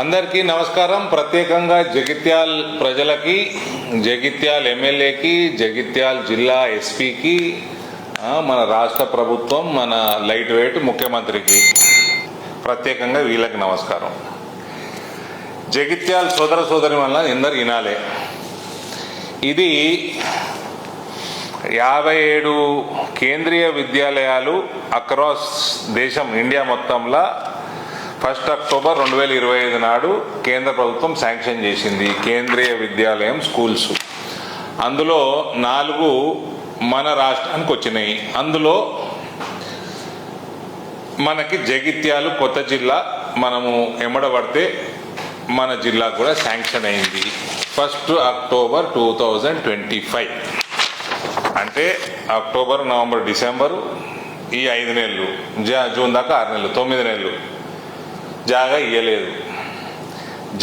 అందరికీ నమస్కారం. ప్రత్యేకంగా జగిత్యాల్ ప్రజలకి, జగిత్యాల్ ఎమ్మెల్యేకి, జగిత్యాల్ జిల్లా ఎస్పీకి, మన రాష్ట్ర ప్రభుత్వం, మన లైట్ వెయిట్ ముఖ్యమంత్రికి ప్రత్యేకంగా వీళ్ళకి నమస్కారం. జగిత్యాల్ సోదర సోదరి వల్ల అందరు వినాలే. ఇది 57 కేంద్రీయ విద్యాలయాలు అక్రాస్ దేశం, ఇండియా మొత్తంలో 1 అక్టోబర్ 2025 నాడు కేంద్ర ప్రభుత్వం శాంక్షన్ చేసింది కేంద్రీయ విద్యాలయం స్కూల్స్. అందులో 4 మన రాష్ట్రానికి వచ్చినాయి. అందులో మనకి జగిత్యాలు కొత్త జిల్లా, మనము ఎమ్మడబడితే మన జిల్లా కూడా శాంక్షన్ అయింది 1 అక్టోబర్ 2025. అంటే అక్టోబర్, నవంబర్, డిసెంబరు, ఈ 5 నెలలు, జూన్ దాకా 6 నెలలు, 9 నెలలు జాగా ఇవ్వలేదు.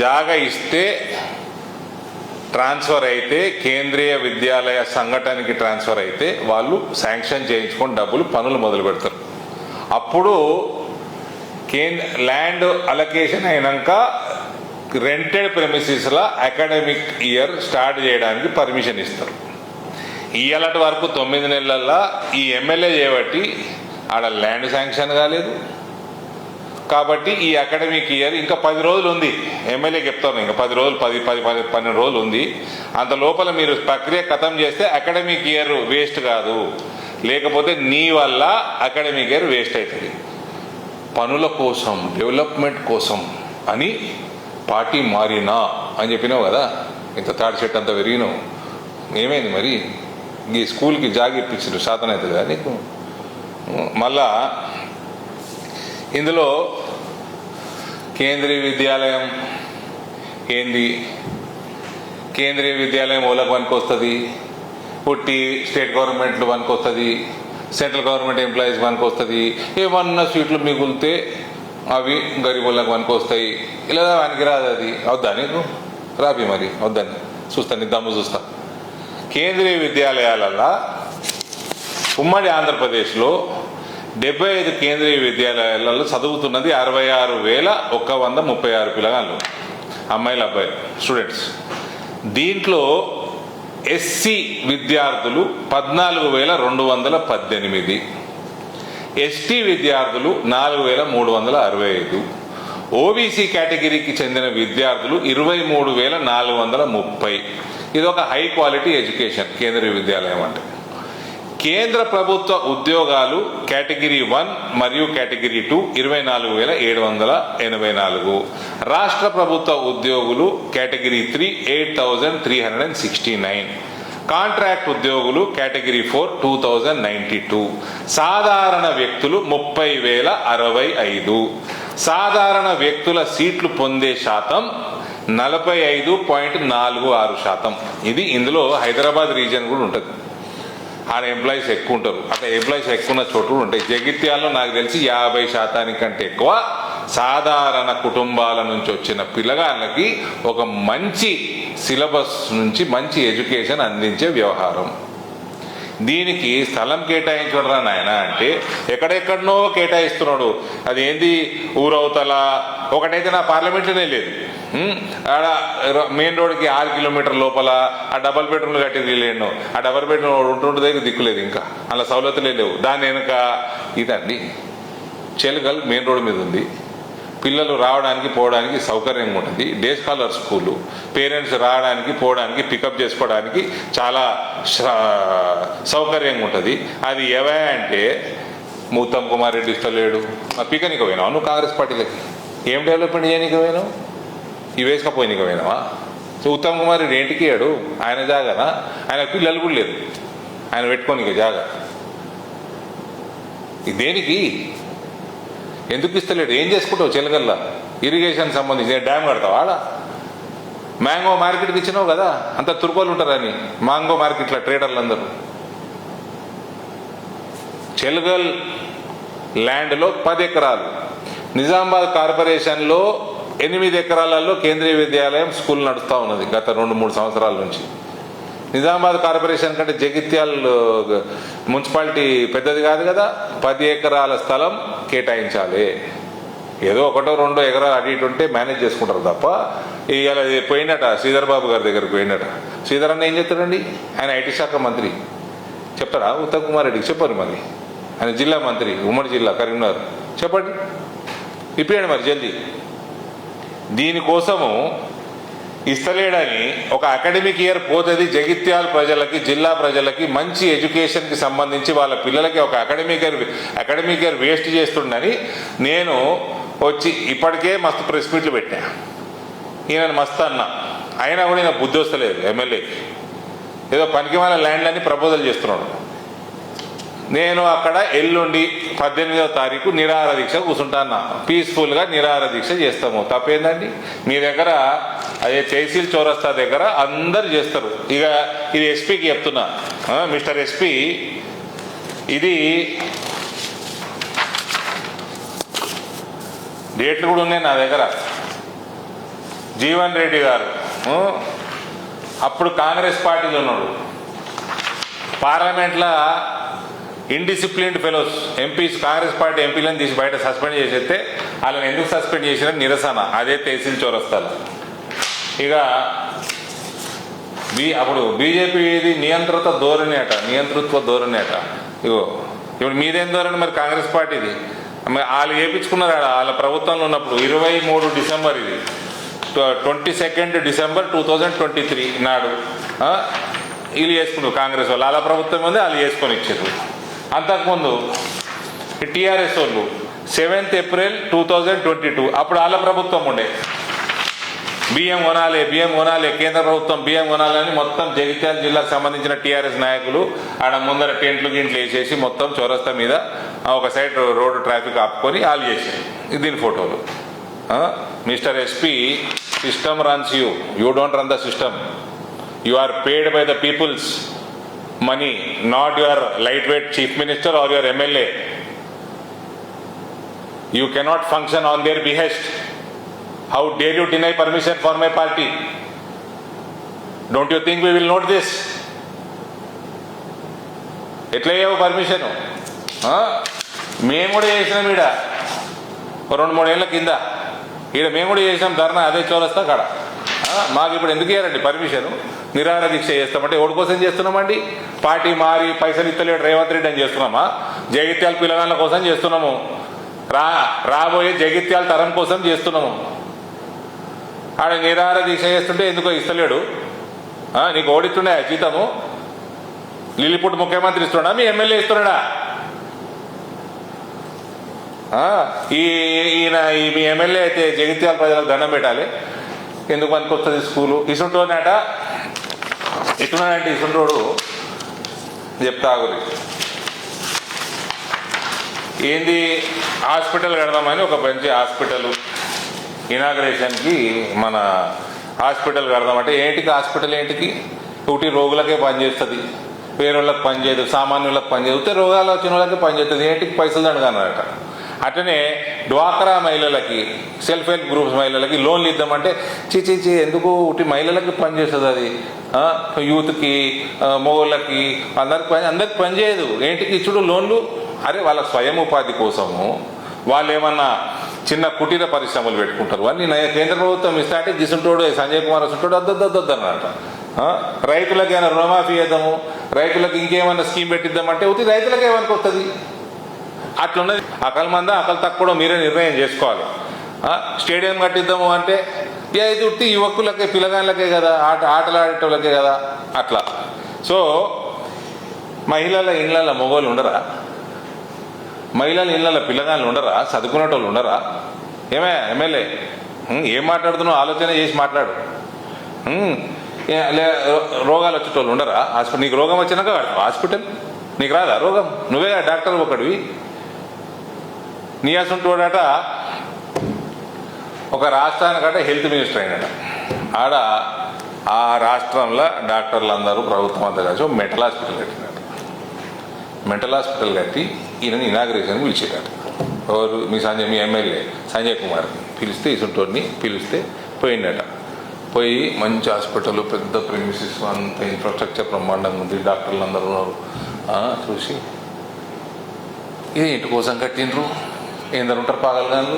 జాగా ఇస్తే ట్రాన్స్ఫర్ అయితే, కేంద్రీయ విద్యాలయ సంఘటనకి ట్రాన్స్ఫర్ అయితే వాళ్ళు శాంక్షన్ చేయించుకొని డబ్బులు, పనులు మొదలు పెడతారు. అప్పుడు ల్యాండ్ అలొకేషన్ అయినాక రెంటెడ్ ప్రెమిసెస్లో అకాడమిక్ ఇయర్ స్టార్ట్ చేయడానికి పర్మిషన్ ఇస్తారు. ఇయ్యాలటి వరకు 9 నెలల్లో ఈ ఎమ్మెల్యే చేయబట్టి ఆడ ల్యాండ్ శాంక్షన్ కాలేదు. కాబట్టి ఈ అకాడమిక్ ఇయర్ ఇంకా 10 రోజులు ఉంది. ఎమ్మెల్యే చెప్తాను, ఇంకా 10 రోజులు, 12 రోజులు ఉంది. అంత లోపల మీరు ప్రక్రియ ఖతం చేస్తే అకాడమిక్ ఇయర్ వేస్ట్ కాదు, లేకపోతే నీ వల్ల అకాడమిక్ ఇయర్ వేస్ట్ అవుతుంది. పనుల కోసం, డెవలప్మెంట్ కోసం అని పార్టీ మారినా అని చెప్పినావు కదా. ఇంత తాడి చెట్టు అంతా పెరిగినావు, ఏమైంది మరి? ఈ స్కూల్కి జాగి ఇప్పించారు, శాతం అవుతుంది కదా నీకు. మళ్ళా ఇందులో కేంద్రీయ విద్యాలయం ఏంది? కేంద్రీయ విద్యాలయం ఓలకు పనికి వస్తుంది, పుట్టి స్టేట్ గవర్నమెంట్లు పనికి వస్తుంది, సెంట్రల్ గవర్నమెంట్ ఎంప్లాయీస్ పనికి వస్తుంది. ఏమన్నా సీట్లు మిగులితే అవి గరీబులకు పనికి వస్తాయి. ఇలా వానికి రాదు. అది వద్దా నీకు? రాబి మరి వద్దని చూస్తా, నీ దమ్ము చూస్తా. కేంద్రీయ విద్యాలయాలలో ఉమ్మడి ఆంధ్రప్రదేశ్లో 75 కేంద్రీయ విద్యాలయాలలో చదువుతున్నది 66,136 పిల్లగాళ్ళు, అమ్మాయిలు, అబ్బాయిలు, స్టూడెంట్స్. దీంట్లో ఎస్సీ విద్యార్థులు 14,218, ఎస్టీ విద్యార్థులు 4,365, ఓబీసీ కేటగిరీకి చెందిన విద్యార్థులు 23,430. ఇది ఒక హై క్వాలిటీ ఎడ్యుకేషన్ కేంద్రీయ విద్యాలయం అంటే. కేంద్ర ప్రభుత్వ ఉద్యోగాలు కేటగిరీ 1 మరియు కేటగిరీ 2 24,784. రాష్ట్ర ప్రభుత్వ ఉద్యోగులు కేటగిరీ 3 8,369. కాంట్రాక్ట్ ఉద్యోగులు కేటగిరీ 4 2,092. సాధారణ వ్యక్తులు 30,065. సాధారణ వ్యక్తుల సీట్లు పొందే శాతం 45.46%. ఇది ఇందులో హైదరాబాద్ రీజియన్ కూడా ఉంటుంది. ఆడ ఎంప్లాయీస్ ఎక్కువ ఉంటారు. అక్కడ ఎంప్లాయీస్ ఎక్కువ ఉన్న చోటు ఉంటాయి. జగిత్యాల్లో నాకు తెలిసి 50% కంటే ఎక్కువ సాధారణ కుటుంబాల నుంచి వచ్చిన పిల్లగాళ్ళకి ఒక మంచి సిలబస్ నుంచి మంచి ఎడ్యుకేషన్ అందించే వ్యవహారం. దీనికి స్థలం కేటాయించడం నాయన అంటే ఎక్కడెక్కడనో కేటాయిస్తున్నాడు. అది ఏంది? ఊరవతల ఒకటైతే నా పార్లమెంట్లోనే లేదు. ఆడ మెయిన్ రోడ్కి 6 కిలోమీటర్ లోపల ఆ డబల్ బెడ్రూమ్లు కట్టి లేను. ఆ డబల్ బెడ్రూమ్ ఉంటుండే దగ్గర దిక్కులేదు, ఇంకా అలా సౌలతులే లేవు. దాని వెనుక ఇదండి చెలుగల్ మెయిన్ రోడ్ మీద ఉంది. పిల్లలు రావడానికి పోవడానికి సౌకర్యంగా ఉంటుంది. డే స్కాలర్ స్కూలు, పేరెంట్స్ రావడానికి పోవడానికి పికప్ చేసుకోవడానికి చాలా సౌకర్యంగా ఉంటుంది. అది ఏవా అంటే ఉత్తమ్ కుమార్ రెడ్డి ఇస్తలేడు. పికనికి పోయినావు నువ్వు కాంగ్రెస్ పార్టీలకి? ఏం డెవలప్మెంట్ చేయడానికి పోయినావు? ఈ వేసుకపోయినకి పోయినావా? సో ఉత్తమ్ కుమార్ రెడ్డి ఏంటికి ఇయ్యాడు? ఆయన జాగానా? ఆయన పిల్లలు కూడా లేదు ఆయన పెట్టుకోనికి జాగా. దేనికి? ఎందుకు ఇస్తలేడు? ఏం చేసుకుంటావు? చెలగల్లా ఇరిగేషన్ సంబంధించి డ్యామ్ కడతావు. ఆడ మ్యాంగో మార్కెట్కి ఇచ్చినావు కదా, అంత తుర్కోలు ఉంటారని మ్యాంగో మార్కెట్లో ట్రేడర్లు అందరూ. చెలగల్ ల్యాండ్లో 10 ఎకరాలు, నిజామాబాద్ కార్పొరేషన్లో 8 ఎకరాలలో కేంద్రీయ విద్యాలయం స్కూల్ నడుస్తూ ఉన్నది గత 2-3 సంవత్సరాల నుంచి. నిజామాబాద్ కార్పొరేషన్ కంటే జగిత్యాల్ మున్సిపాలిటీ పెద్దది కాదు కదా. 10 ఎకరాల స్థలం కేటాయించాలి. ఏదో ఒకటో రెండో ఎకరాలు అటు ఇటు ఉంటే మేనేజ్ చేసుకుంటారు తప్ప ఇలా పోయినట శ్రీధర్ బాబు గారి దగ్గరికి పోయినట. శ్రీధర్ అన్న ఏం చెప్తాడండి? ఆయన ఐటీ శాఖ మంత్రి. చెప్తారా ఉత్తమ్ కుమార్ రెడ్డికి? చెప్పండి. మరి ఆయన జిల్లా మంత్రి, ఉమ్మడి జిల్లా కరీంనగర్. చెప్పండి, ఇప్పేయండి మరి జల్దీ. దీనికోసము ఇస్తలేడని ఒక అకాడమిక్ ఇయర్ పోతుంది. జగిత్యాల ప్రజలకి, జిల్లా ప్రజలకి మంచి ఎడ్యుకేషన్కి సంబంధించి వాళ్ళ పిల్లలకి ఒక అకాడమిక్ ఇయర్ వేస్ట్ చేస్తుండని నేను వచ్చి ఇప్పటికే మస్తు ప్రెస్ మీట్లు పెట్టా. ఈయన మస్తు అన్న, అయినా కూడా ఈయన బుద్ధి వస్తలేదు. ఎమ్మెల్యేకి ఏదో పనికి వాళ్ళ ల్యాండ్లన్నీ ప్రపోజల్ చేస్తున్నాడు. నేను అక్కడ ఎల్లుండి 18వ తారీఖు నిరాహార దీక్ష కూర్చుంటాను. పీస్ఫుల్గా నిరాహార దీక్ష చేస్తాము. తప్పేందండి? మీ దగ్గర అదే తహసీల్ చౌరస్తా దగ్గర అందరు చేస్తారు. ఇక ఇది ఎస్పీకి చెప్తున్నా, మిస్టర్ ఎస్పీ, ఇది డేట్లు కూడా ఉన్నాయి నా దగ్గర. జీవన్ రెడ్డి గారు అప్పుడు కాంగ్రెస్ పార్టీలో ఉన్నాడు. పార్లమెంట్లో indisciplined fellows MPs, Congress party ఎంపీలను తీసి బయట సస్పెండ్ చేసేస్తే వాళ్ళని ఎందుకు సస్పెండ్ చేసినా నిరసన అదే తహసీల్ చౌరస్తాలో. ఇక అప్పుడు బీజేపీ నియంత్రిత్వ ధోరణి అట. ఇగో ఇప్పుడు మీదేం ధోరణి మరి? కాంగ్రెస్ పార్టీది. వాళ్ళు చేయించుకున్నారు వాళ్ళ ప్రభుత్వంలో ఉన్నప్పుడు 23 డిసెంబర్, ఇది 22 డిసెంబర్ 2023 నాడు వీళ్ళు చేసుకున్నారు. కాంగ్రెస్ వాళ్ళు వాళ్ళ ప్రభుత్వం ఉంది, వాళ్ళు చేసుకొని ఇచ్చారు. అంతకుముందు టీఆర్ఎస్ వాళ్ళు 7th ఏప్రిల్ 2022 అప్పుడు వాళ్ళ ప్రభుత్వం ఉండే. బియ్యం కొనాలి, కేంద్ర ప్రభుత్వం బియ్యం కొనాలని మొత్తం జగిత్యాల జిల్లాకు సంబంధించిన టీఆర్ఎస్ నాయకులు ఆడ ముందర టెంట్లు వేసేసి మొత్తం చౌరస్తా మీద ఒక సైడ్ రోడ్డు ట్రాఫిక్ ఆపుకొని వాళ్ళు చేశారు. దీని ఫోటోలు. Mister SP, system runs you don't run the system. You are paid by the peoples money, not your lightweight chief minister or your MLA. You cannot function on their behest. How dare you deny permission for my party? Don't you think we will note this? ఎట్లా అయ్యావు permission? మేము కూడా చేసినాం ఈడ 2-3 ఏళ్ళ కింద. ఈడ మేము కూడా చేసినాం ధర్నా అదే చౌరస్తా కాడ. మాకు ఇప్పుడు ఎందుకు ఇయ్యారండి పర్మిషన్? నిరాహార దీక్ష చేస్తామంటే ఎవరి కోసం చేస్తున్నామండి? పార్టీ మారి పైసలు ఇస్తలేడు రేవంత్ రెడ్డి అని చేస్తున్నామా? జగిత్యాల పిల్లగాళ్ళ కోసం చేస్తున్నాము. రాబోయే జగిత్యాల తరం కోసం చేస్తున్నాము. ఆడ నిరాహార దీక్ష చేస్తుంటే ఎందుకో ఇస్తలేడు? నీకు ఓడిస్తుండే జీతము? లిల్లిపుట్ ముఖ్యమంత్రి ఇస్తున్నాడా? మీ ఎమ్మెల్యే ఇస్తున్నాడా? ఈయన మీ ఎమ్మెల్యే అయితే జగిత్యాల ప్రజలకు దండం పెట్టాలి. ఎందుకు పనికి వస్తుంది స్కూలు? ఇసుంటోనట ఎట్లున్నాడంటే ఇసుంటోడు చెప్తా గురించి ఏంది, హాస్పిటల్ కడదామని ఒక మంచి హాస్పిటల్ ఇనాగ్రేషన్కి మన హాస్పిటల్ కడదామంటే ఏంటికి హాస్పిటల్ ఏంటికి? ఒకటి రోగులకే పనిచేస్తుంది, వేరే వాళ్ళకి పనిచేయదు, సామాన్యులకు పనిచేయదు, రోగాలు వచ్చిన వాళ్ళకి పనిచేస్తుంది. ఏంటికి? పైసలు దండగన్నారట. అట్లనే డ్వాక్రా మహిళలకి, సెల్ఫ్ హెల్ప్ గ్రూప్స్ మహిళలకి లోన్లు ఇద్దామంటే చీ ఎందుకు ఒకటి మహిళలకి పనిచేస్తుంది, అది యూత్కి, మగోళ్ళకి, అందరికి పనిచేయదు. ఏంటికి ఇచ్చుడు లోన్లు? అరే వాళ్ళ స్వయం ఉపాధి కోసము వాళ్ళు ఏమన్నా చిన్న కుటీర పరిశ్రమలు పెట్టుకుంటారు. అని కేంద్ర ప్రభుత్వం ఇస్తా అంటే గిసుంటోడు సంజయ్ కుమార్ వస్తుంటాడు అద్దొద్దొద్దన్నట. రైతులకు ఏమైనా రుణమాఫీ చేద్దాము, రైతులకు ఇంకేమన్నా స్కీమ్ పెట్టిద్దామంటే ఉతి రైతులకు ఏమనికి వస్తుంది? అట్లున్నది. అకల్ మందా అకల్ తక్కువ మీరే నిర్ణయం చేసుకోవాలి. స్టేడియం కట్టిద్దాము అంటే ఇది ఉట్టి యువకులకే, పిల్లగాళ్ళకే కదా, ఆటలాడేటోళ్ళకే కదా. అట్లా. సో మహిళల ఇళ్ళల్లో మొగోళ్ళు ఉండరా? మహిళల ఇళ్ళల్లో పిల్లగాళ్ళు ఉండరా? చదువుకునేటోళ్ళు ఉండరా? ఏమే ఎమ్మెల్యే ఏం మాట్లాడుతున్నావు? ఆలోచన చేసి మాట్లాడు. రోగాలు వచ్చేటోళ్ళు ఉండరా? హాస్పిటల్ నీకు రోగం వచ్చినాక హాస్పిటల్ నీకు రాదా రోగం? నువ్వే డాక్టర్ ఒకడివి. నీయాసుంటోడట ఒక రాష్ట్రానికట హెల్త్ మినిస్టర్ అయినట. ఆడ ఆ రాష్ట్రంలో డాక్టర్లు అందరూ ప్రభుత్వం అంతా కలిసి మెంటల్ హాస్పిటల్ కట్టినట. మెంటల్ హాస్పిటల్ కట్టి ఈయనని ఇనాగ్రేషన్ పిలిచేటట. ఎవరు? మీ ఎమ్మెల్యే సంజయ్ కుమార్ పిలిస్తే, ఇసుంటోడిని పిలిస్తే పోయిందట. పోయి మంచి హాస్పిటల్, పెద్ద ప్రెమిసెస్, అంత ఇన్ఫ్రాస్ట్రక్చర్ బ్రహ్మాండంగా ఉంది, డాక్టర్లు అందరూ ఉన్నారు. చూసి ఇది ఇంటి కోసం కట్టిండ్రు, ఏందరు ఉంటారు పాగలగాళ్ళు,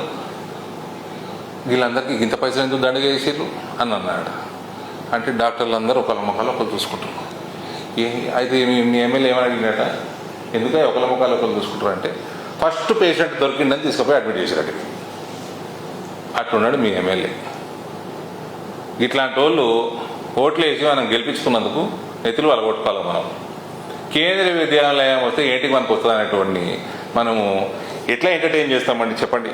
వీళ్ళందరికీ ఇంత పైసలు ఎందుకు దండగా చేసిర్రు అని అన్నాడు. అంటే డాక్టర్లు అందరూ ఒకళ్ళ ముఖాలు ఒకరు చూసుకుంటారు. అయితే మీ ఎమ్మెల్యే ఏమని అడిగినట, ఎందుకంటే ఒకళ్ళ ముఖాలు ఒకరు చూసుకుంటారు అంటే ఫస్ట్ పేషెంట్ దొరికిందని తీసుకుపోయి అడ్మిట్ చేశారు. అట్లున్నాడు మీ ఎమ్మెల్యే. ఇట్లాంటి వాళ్ళు ఓట్లు వేసి మనం గెలిపించుకున్నందుకు నెత్తులు వాళ్ళ కొట్టుకోవాలి. మనం కేంద్రీయ విద్యాలయం వస్తే ఏంటికి మనకు వస్తుంది అనేటువంటి మనము ఎట్లా ఎంటర్టైన్ చేస్తామండి చెప్పండి.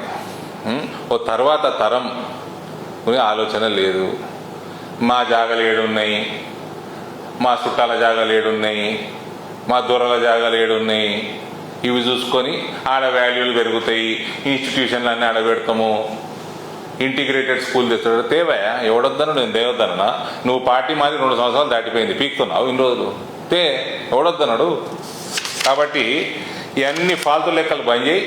ఓ తర్వాత తరం ఆలోచన లేదు. మా జాగాలు ఏడున్నాయి, మా చుట్టాల జాగాలు ఏడున్నాయి, మా దొరల జాగాలు ఏడున్నాయి, ఇవి చూసుకొని ఆడ వాల్యూలు పెరుగుతాయి, ఇన్స్టిట్యూషన్లు అన్నీ ఆడ పెడతాము, ఇంటిగ్రేటెడ్ స్కూల్ తెస్తాడు. తేవయా ఎవడొద్దను, నేను దేవద్దనా? నువ్వు పార్టీ మాది 2 సంవత్సరాలు దాటిపోయింది, పీక్తున్నావు ఇన్ని రోజులు. ఎవడొద్దన్నాడు? కాబట్టి ఇవన్నీ ఫాల్తు లెక్కలు బంద్ చేయి,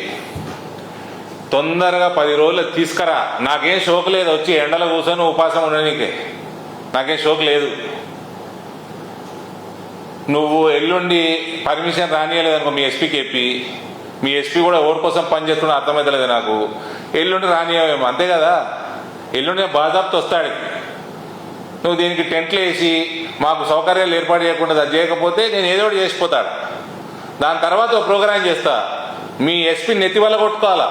తొందరగా 10 రోజులు తీసుకురా. నాకేం షోక్ లేదు వచ్చి ఎండలో కూర్చొని ఉపాసం ఉండనీకే, నాకేం షోక్ లేదు. నువ్వు ఎల్లుండి పర్మిషన్ రానియలేదనుకో మీ ఎస్పీకి చెప్పి, మీ ఎస్పీ కూడా ఓటు కోసం పనిచేస్తున్నా అర్థమవుతలేదు నాకు, ఎల్లుండి రానియమేమో అంతే కదా. ఎల్లుండి బాజాబ్తో వస్తాడు. నువ్వు దీనికి టెంట్లు వేసి మాకు సౌకర్యాలు ఏర్పాటు చేయకుండా అది చేయకపోతే నేను ఏదో ఒకటి చేసిపోతాడు. దాని తర్వాత ఒక ప్రోగ్రాం చేస్తా, మీ ఎస్పీ నెత్తి వల్ల కొట్టుకోవాలా.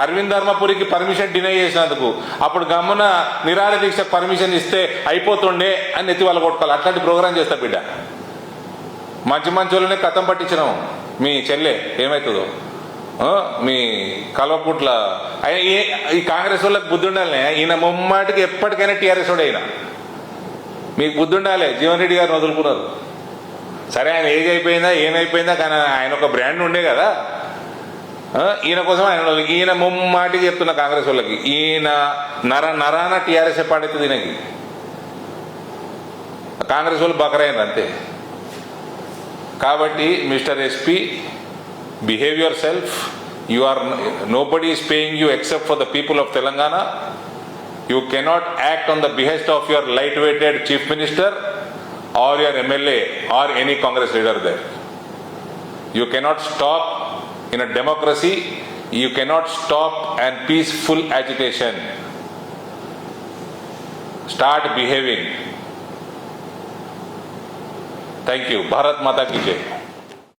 అరవింద్ ధర్మపురికి పర్మిషన్ డినై చేసినందుకు అప్పుడు గమ్మున నిరాహార దీక్షకు పర్మిషన్ ఇస్తే అయిపోతుండే అని నెత్తి వల్ల కొట్టుకోవాలి. అట్లాంటి ప్రోగ్రాం చేస్తా బిడ్డ. మంచి మంచి వాళ్ళనే కథం పట్టించినాం. మీ చెల్లె ఏమవుతుందో, మీ కల్వకుట్ల ఈ కాంగ్రెస్ వాళ్ళకి బుద్ధి ఉండాలి. ఈయన ముమ్మాటికి ఎప్పటికైనా టీఆర్ఎస్ వాడు అయినా మీకు బుద్ధి ఉండాలి. జీవన్ రెడ్డి గారిని వదులుకున్నారు. సరే ఆయన ఏజ్ అయిపోయిందా ఏమైపోయిందా, కానీ ఆయన ఒక బ్రాండ్ ఉండే కదా. ఈయన కోసం ఆయన ఈయన ముమ్మాటికి చెప్తున్న కాంగ్రెస్ వాళ్ళకి, ఈయన నరాన టీఆర్ఎస్ పాడైతుంది ఈయనకి. కాంగ్రెస్ వాళ్ళు బకరైన అంతే. కాబట్టి mister SP, behave yourself. Nobody is paying you except for the people of Telangana. You cannot act on the behest of your light-weighted chief minister or your MLA or any Congress leader there. You cannot stop in a democracy. You cannot stop an peaceful agitation. Start behaving. Thank you. Bharat Mata ki Jai.